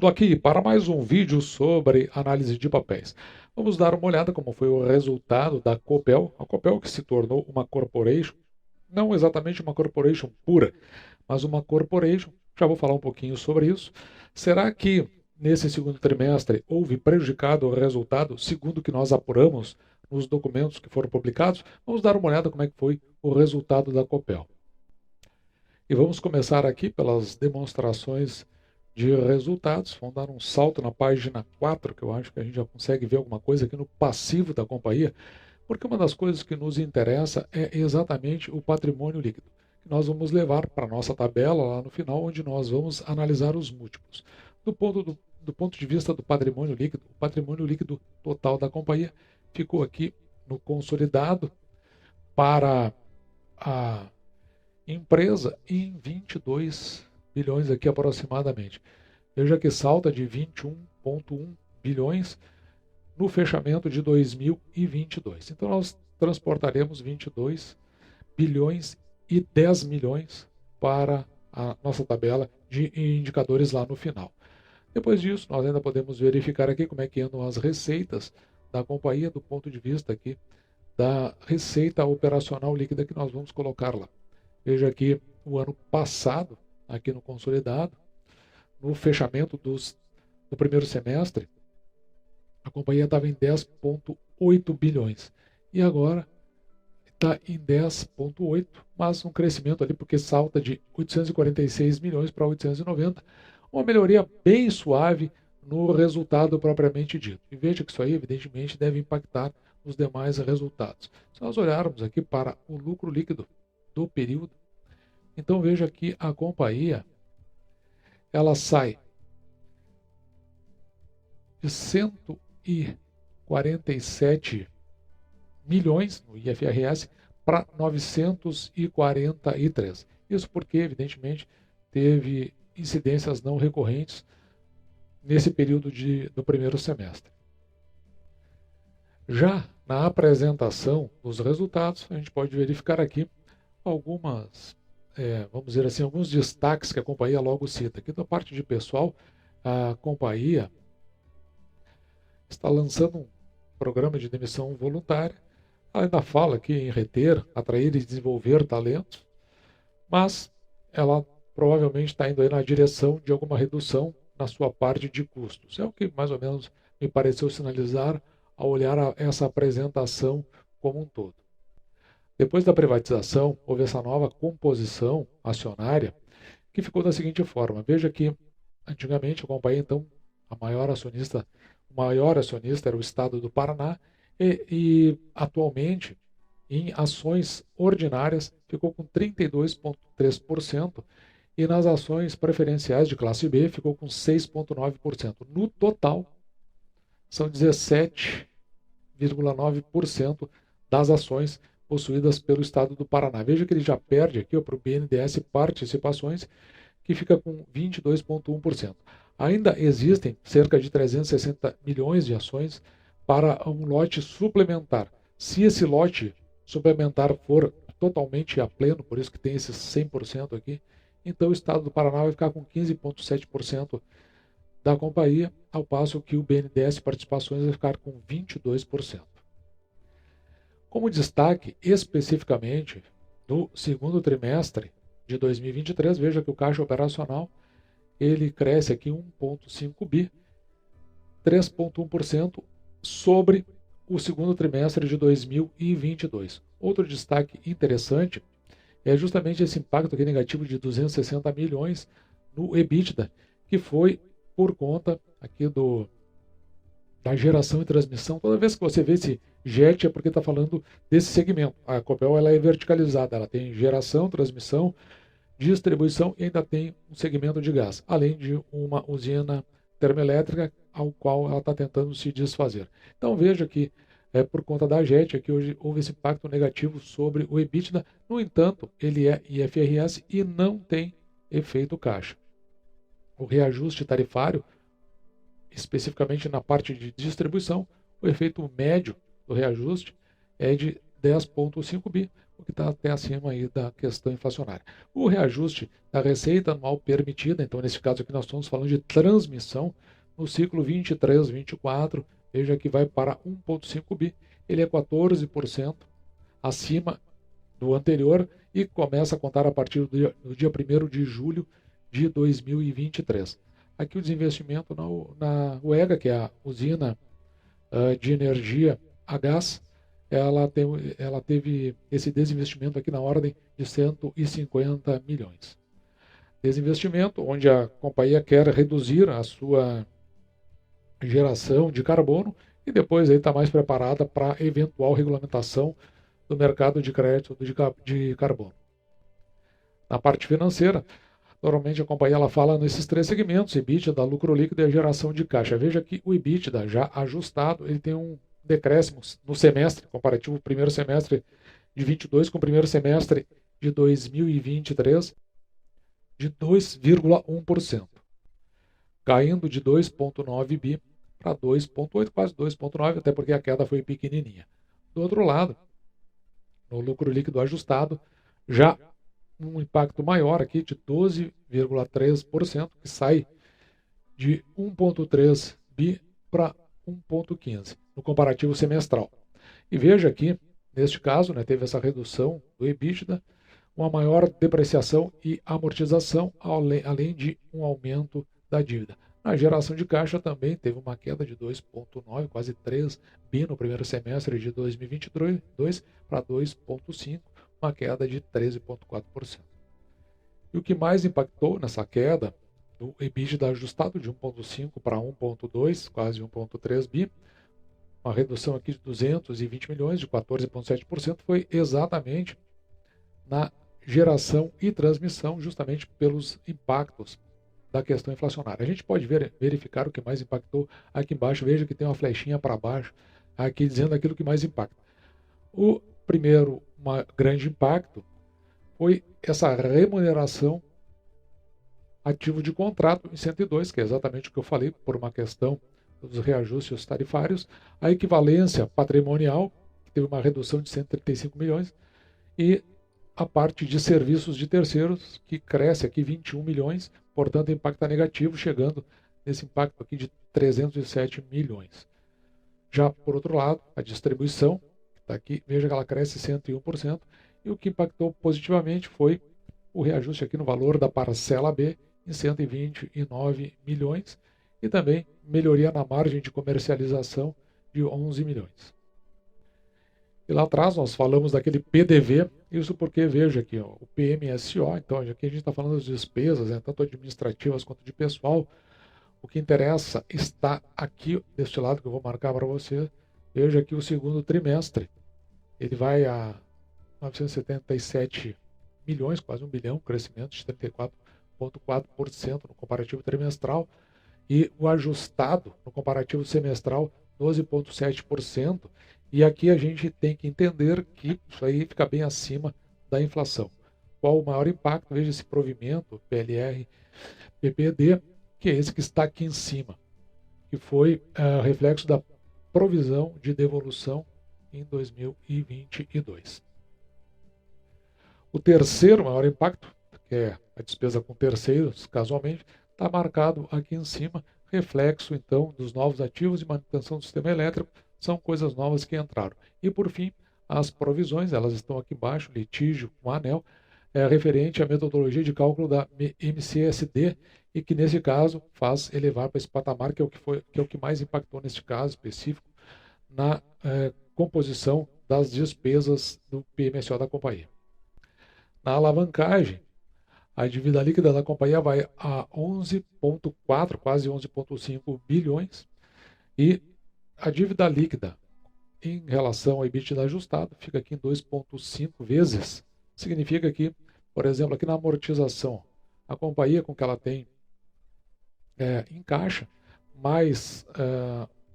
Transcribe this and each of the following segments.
Voltando aqui para mais um vídeo sobre análise de papéis. Vamos dar uma olhada como foi o resultado da Copel, a Copel que se tornou uma corporation, não exatamente uma corporation pura, mas uma corporation. Já vou falar um pouquinho sobre isso. Será que nesse segundo trimestre houve prejudicado o resultado, segundo o que nós apuramos nos documentos que foram publicados? Vamos dar uma olhada como é que foi o resultado da Copel. E vamos começar aqui pelas demonstrações de resultados. Vamos dar um salto na página 4, que eu acho que a gente já consegue ver alguma coisa aqui no passivo da companhia, porque uma das coisas que nos interessa é exatamente o patrimônio líquido, que nós vamos levar para a nossa tabela lá no final, onde nós vamos analisar os múltiplos. Do ponto de vista do patrimônio líquido, o patrimônio líquido total da companhia ficou aqui no consolidado para a empresa em 22 bilhões aqui aproximadamente. Veja que salta de 21,1 bilhões no fechamento de 2022. Então nós transportaremos 22 bilhões e 10 milhões para a nossa tabela de indicadores lá no final. Depois disso, nós ainda podemos verificar aqui como é que andam as receitas da companhia do ponto de vista aqui da receita operacional líquida que nós vamos colocar lá. Veja aqui o ano passado, aqui no consolidado, no fechamento do primeiro semestre, a companhia estava em 10,8 bilhões. E agora está em 10,8, mas um crescimento ali, porque salta de 846 milhões para 890, uma melhoria bem suave no resultado propriamente dito. E veja que isso aí, evidentemente, deve impactar os demais resultados. Se nós olharmos aqui para o lucro líquido do período, então veja que a companhia ela sai de 147 milhões no IFRS para 943. Isso porque, evidentemente, teve incidências não recorrentes nesse período do primeiro semestre. Já na apresentação dos resultados, a gente pode verificar aqui algumas, vamos dizer assim, alguns destaques que a companhia logo cita. Aqui da parte de pessoal, a companhia está lançando um programa de demissão voluntária. Ela ainda fala aqui em reter, atrair e desenvolver talentos, mas ela provavelmente está indo aí na direção de alguma redução na sua parte de custos. É o que mais ou menos me pareceu sinalizar ao olhar essa apresentação como um todo. Depois da privatização, houve essa nova composição acionária que ficou da seguinte forma. Veja que antigamente a companhia, então, o maior acionista era o Estado do Paraná e atualmente em ações ordinárias ficou com 32,3% e nas ações preferenciais de classe B ficou com 6,9%. No total, são 17,9% das ações possuídas pelo Estado do Paraná. Veja que ele já perde aqui para o BNDES Participações, que fica com 22,1%. Ainda existem cerca de 360 milhões de ações para um lote suplementar. Se esse lote suplementar for totalmente a pleno, por isso que tem esses 100% aqui, então o Estado do Paraná vai ficar com 15,7% da companhia, ao passo que o BNDES Participações vai ficar com 22%. Como destaque, especificamente, no segundo trimestre de 2023, veja que o caixa operacional ele cresce aqui 1,5 bi, 3,1% sobre o segundo trimestre de 2022. Outro destaque interessante é justamente esse impacto aqui negativo de 260 milhões no EBITDA, que foi por conta aqui da geração e transmissão. Toda vez que você vê esse JET é porque está falando desse segmento. A Copel ela é verticalizada, ela tem geração, transmissão, distribuição e ainda tem um segmento de gás, além de uma usina termoelétrica ao qual ela está tentando se desfazer. Então veja que por conta da JET aqui hoje houve esse impacto negativo sobre o EBITDA, no entanto ele é IFRS e não tem efeito caixa. O reajuste tarifário, especificamente na parte de distribuição, o efeito médio do reajuste é de 10,5 bi, o que está até acima aí da questão inflacionária. O reajuste da receita anual permitida, então nesse caso aqui nós estamos falando de transmissão, no ciclo 23-24, veja que vai para 1,5 bi, ele é 14% acima do anterior e começa a contar a partir do dia 1º de julho de 2023. Aqui o desinvestimento na UEGA, que é a usina de energia a gás, ela teve esse desinvestimento aqui na ordem de 150 milhões. Desinvestimento onde a companhia quer reduzir a sua geração de carbono e depois está mais preparada para eventual regulamentação do mercado de crédito de carbono. Na parte financeira, normalmente a companhia ela fala nesses três segmentos: EBITDA, lucro líquido e a geração de caixa. Veja que o EBITDA já ajustado, ele tem um decréscimo no semestre, comparativo primeiro semestre de 22 com o primeiro semestre de 2023, de 2,1%, caindo de 2,9 bi para 2,8, quase 2,9, até porque a queda foi pequenininha. Do outro lado, no lucro líquido ajustado, já um impacto maior aqui de 12,3%, que sai de 1,3 bi para 1,15 no comparativo semestral. E veja aqui, neste caso, teve essa redução do EBITDA, uma maior depreciação e amortização, além de um aumento da dívida. Na geração de caixa também teve uma queda de 2,9, quase 3 bi no primeiro semestre de 2022 para 2,5, uma queda de 13,4%. E o que mais impactou nessa queda do EBITDA ajustado de 1,5 para 1,2, quase 1,3 bi, uma redução aqui de 220 milhões, de 14,7%, foi exatamente na geração e transmissão, justamente pelos impactos da questão inflacionária. A gente pode verificar o que mais impactou aqui embaixo. Veja que tem uma flechinha para baixo aqui dizendo aquilo que mais impacta. O primeiro grande impacto foi essa remuneração ativo de contrato em 102, que é exatamente o que eu falei, por uma questão dos reajustes tarifários, a equivalência patrimonial, que teve uma redução de 135 milhões, e a parte de serviços de terceiros, que cresce aqui 21 milhões, portanto, impacta negativo, chegando nesse impacto aqui de 307 milhões. Já, por outro lado, a distribuição, que está aqui, veja que ela cresce 101%, e o que impactou positivamente foi o reajuste aqui no valor da parcela B, em 129 milhões, e também melhoria na margem de comercialização de 11 milhões. E lá atrás nós falamos daquele PDV, isso porque, veja aqui, o PMSO, então aqui a gente está falando das despesas, tanto administrativas quanto de pessoal. O que interessa está aqui, deste lado que eu vou marcar para você. Veja aqui o segundo trimestre, ele vai a 977 milhões, quase 1 bilhão, crescimento de 34,4% no comparativo trimestral, e o ajustado no comparativo semestral 12,7%, e aqui a gente tem que entender que isso aí fica bem acima da inflação. Qual o maior impacto? Veja esse provimento, PLR, PPD, que é esse que está aqui em cima, que foi reflexo da provisão de devolução em 2022. O terceiro maior impacto, que é a despesa com terceiros, casualmente, está marcado aqui em cima, reflexo então dos novos ativos e manutenção do sistema elétrico, são coisas novas que entraram. E por fim, as provisões, elas estão aqui embaixo, litígio com a ANEEL, referente à metodologia de cálculo da MCSD, e que nesse caso faz elevar para esse patamar, que é o que mais impactou neste caso específico, na composição das despesas do PMSO da companhia. Na alavancagem, a dívida líquida da companhia vai a 11,4, quase 11,5 bilhões, e a dívida líquida em relação ao EBITDA ajustado fica aqui em 2,5 vezes. Significa que, por exemplo, aqui na amortização, a companhia com que ela tem em caixa, mais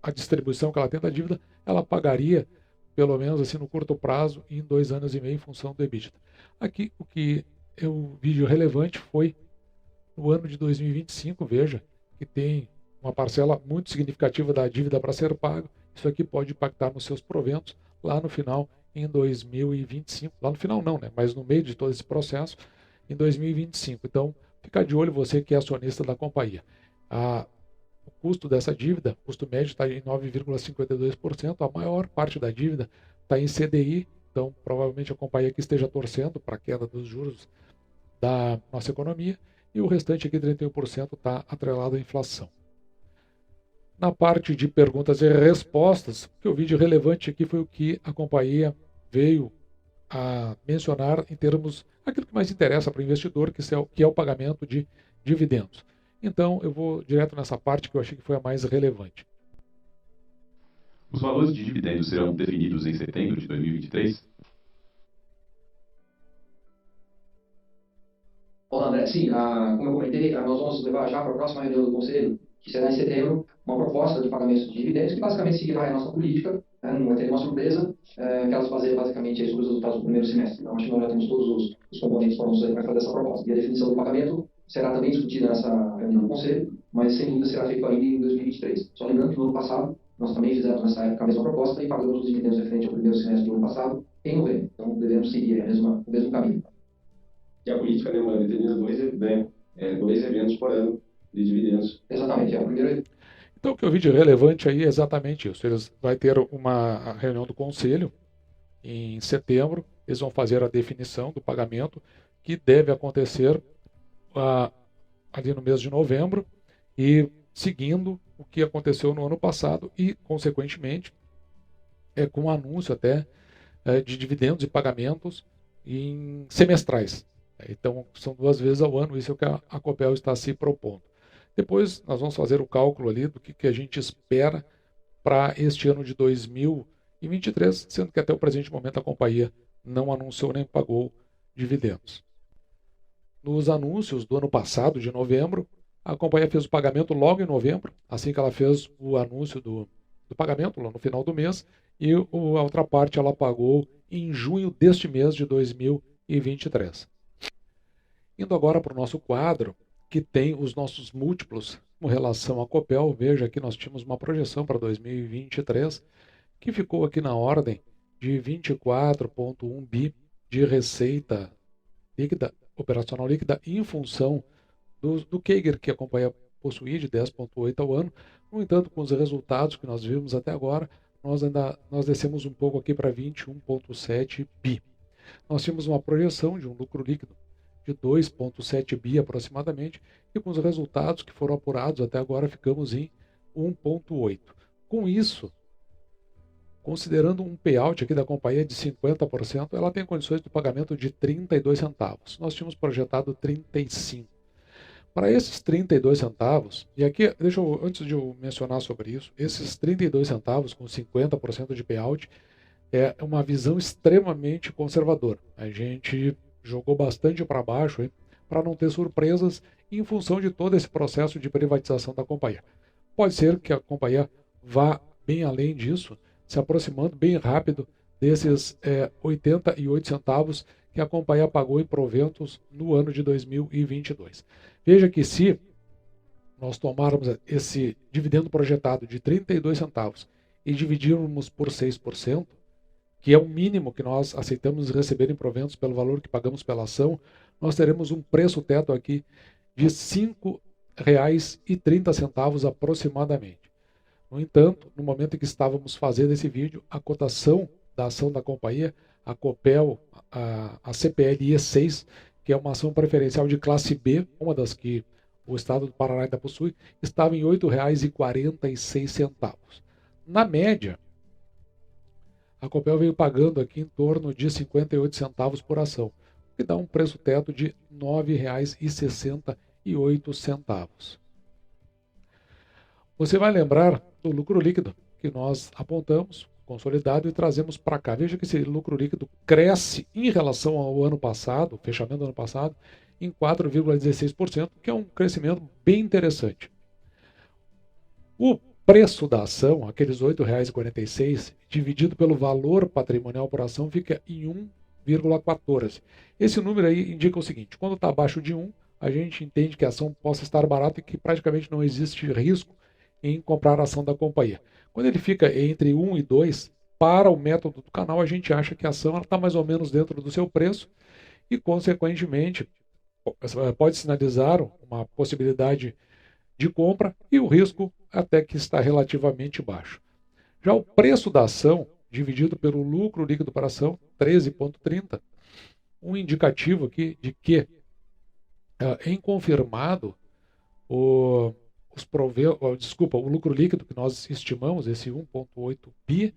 a distribuição que ela tem da dívida, ela pagaria, pelo menos assim no curto prazo, em 2 anos e meio, em função do EBITDA. Aqui, o que o vídeo relevante foi no ano de 2025, veja, que tem uma parcela muito significativa da dívida para ser paga. Isso aqui pode impactar nos seus proventos lá no final em 2025. Lá no final não, né? Mas no meio de todo esse processo, em 2025. Então, fica de olho você que é acionista da companhia. O custo dessa dívida, o custo médio está em 9,52%, a maior parte da dívida está em CDI, então provavelmente a companhia que esteja torcendo para a queda dos juros da nossa economia, e o restante aqui, 31%, está atrelado à inflação. Na parte de perguntas e respostas, o que eu vi de relevante aqui foi o que a companhia veio a mencionar em termos, aquilo que mais interessa para o investidor, que é o pagamento de dividendos. Então, eu vou direto nessa parte que eu achei que foi a mais relevante. Os valores de dividendos serão definidos em setembro de 2023? Olá, André. Sim, como eu comentei, nós vamos levar já para a próxima reunião do Conselho, que será em setembro, uma proposta de pagamento de dividendos, que basicamente seguirá a nossa política, né, não vai ter nenhuma surpresa, que ela se baseia basicamente sobre os resultados do primeiro semestre. Então, acho que nós já temos todos os componentes prontos para fazer essa proposta. E a definição do pagamento será também discutida nessa reunião do Conselho, mas sem dúvida será feito ainda em 2023. Só lembrando que no ano passado, nós também fizemos nessa época a mesma proposta e pagamos os dividendos referente ao primeiro semestre do ano passado em novembro. Então, devemos seguir o mesmo caminho. Que a política alemã determina dois eventos por ano de dividendos. Exatamente, é o primeiro. Então, o que eu vi de relevante aí é exatamente isso. Eles vai ter uma reunião do conselho em setembro, eles vão fazer a definição do pagamento, que deve acontecer ali no mês de novembro, e seguindo o que aconteceu no ano passado e, consequentemente, com um anúncio até de dividendos e pagamentos em semestrais. Então, são 2 vezes ao ano, isso é o que a Copel está se propondo. Depois, nós vamos fazer o cálculo ali do que a gente espera para este ano de 2023, sendo que até o presente momento a companhia não anunciou nem pagou dividendos. Nos anúncios do ano passado, de novembro, a companhia fez o pagamento logo em novembro, assim que ela fez o anúncio do pagamento, lá no final do mês, e a outra parte ela pagou em junho deste mês de 2023. Indo agora para o nosso quadro, que tem os nossos múltiplos com relação à Copel, veja que nós tínhamos uma projeção para 2023 que ficou aqui na ordem de 24,1 bi de receita líquida, operacional líquida, em função do CAGR que a companhia possuía de 10,8 ao ano. No entanto, com os resultados que nós vimos até agora, nós descemos um pouco aqui para 21,7 bi. Nós tínhamos uma projeção de um lucro líquido de 2,7 bi aproximadamente, e com os resultados que foram apurados até agora ficamos em 1,8. Com isso, considerando um payout aqui da companhia de 50%, ela tem condições de pagamento de 32 centavos. Nós tínhamos projetado 35. Para esses 32 centavos, e aqui, antes de eu mencionar sobre isso, esses 32 centavos com 50% de payout é uma visão extremamente conservadora. A gente jogou bastante para baixo para não ter surpresas em função de todo esse processo de privatização da companhia. Pode ser que a companhia vá bem além disso, se aproximando bem rápido desses 88 centavos que a companhia pagou em proventos no ano de 2022. Veja que se nós tomarmos esse dividendo projetado de 32 centavos e dividirmos por 6%, que é o mínimo que nós aceitamos receber em proventos pelo valor que pagamos pela ação, nós teremos um preço teto aqui de R$ 5,30 aproximadamente. No entanto, no momento em que estávamos fazendo esse vídeo, a cotação da ação da companhia, a Copel, a CPL E6, que é uma ação preferencial de classe B, uma das que o estado do Paraná ainda possui, estava em R$ 8,46. Na média, a Copel veio pagando aqui em torno de 58 centavos por ação, o que dá um preço teto de R$ 9,68. Você vai lembrar do lucro líquido que nós apontamos, consolidado, e trazemos para cá. Veja que esse lucro líquido cresce em relação ao ano passado, fechamento do ano passado, em 4,16%, que é um crescimento bem interessante. O preço da ação, aqueles R$ 8,46, dividido pelo valor patrimonial por ação, fica em 1,14. Esse número aí indica o seguinte: quando está abaixo de 1, a gente entende que a ação possa estar barata e que praticamente não existe risco em comprar a ação da companhia. Quando ele fica entre 1 e 2, para o método do canal, a gente acha que a ação está mais ou menos dentro do seu preço e, consequentemente, pode sinalizar uma possibilidade de compra e o risco até que está relativamente baixo. Já o preço da ação, dividido pelo lucro líquido para ação, 13,30, um indicativo aqui de que, em confirmado, o lucro líquido que nós estimamos, esse 1,8 bi,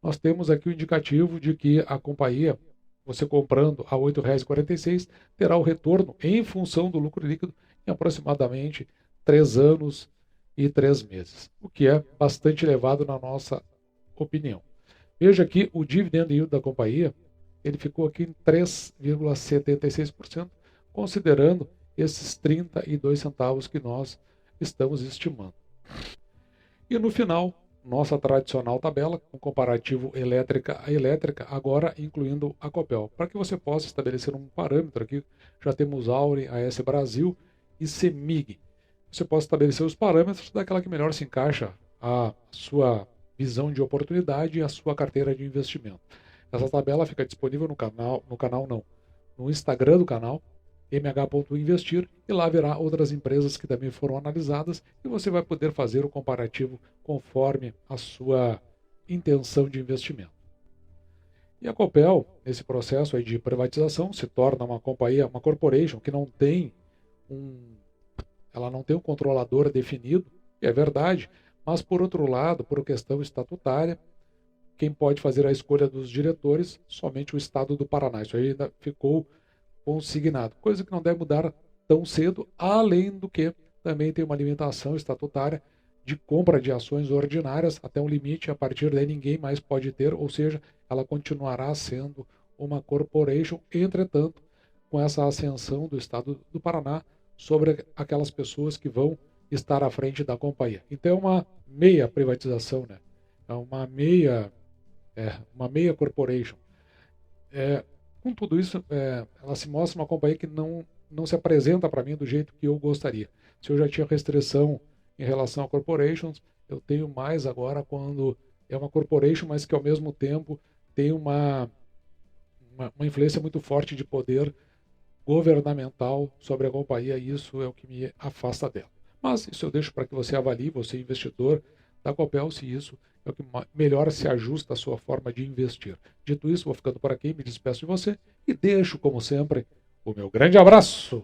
nós temos aqui o indicativo de que a companhia, você comprando a R$ 8,46, terá o retorno em função do lucro líquido em aproximadamente 3 anos e 3 meses, o que é bastante elevado na nossa opinião. Veja aqui o dividend yield da companhia, ele ficou aqui em 3,76%, considerando esses 32 centavos que nós estamos estimando. E no final, nossa tradicional tabela com comparativo elétrica a elétrica, agora incluindo a Copel. Para que você possa estabelecer um parâmetro aqui, já temos Auren, AS Brasil e CEMIG. Você pode estabelecer os parâmetros daquela que melhor se encaixa a sua visão de oportunidade e a sua carteira de investimento. Essa tabela fica disponível no Instagram do canal, mh.investir, e lá verá outras empresas que também foram analisadas e você vai poder fazer o comparativo conforme a sua intenção de investimento. E a Copel, nesse processo aí de privatização, se torna uma companhia, uma corporation que não tem um controlador definido, é verdade, mas por outro lado, por questão estatutária, quem pode fazer a escolha dos diretores, somente o Estado do Paraná. Isso aí ainda ficou consignado, coisa que não deve mudar tão cedo, além do que também tem uma limitação estatutária de compra de ações ordinárias até um limite, a partir daí ninguém mais pode ter, ou seja, ela continuará sendo uma corporation, entretanto, com essa ascensão do Estado do Paraná sobre aquelas pessoas que vão estar à frente da companhia. Então é uma meia privatização, né? É uma meia corporation. Com tudo isso, ela se mostra uma companhia que não se apresenta para mim do jeito que eu gostaria. Se eu já tinha restrição em relação a corporations, eu tenho mais agora quando é uma corporation, mas que ao mesmo tempo tem uma influência muito forte de poder governamental sobre a companhia, e isso é o que me afasta dela. Mas isso eu deixo para que você avalie, você investidor da Copel, se isso é o que melhor se ajusta à sua forma de investir. Dito isso, vou ficando por aqui, me despeço de você e deixo, como sempre, o meu grande abraço!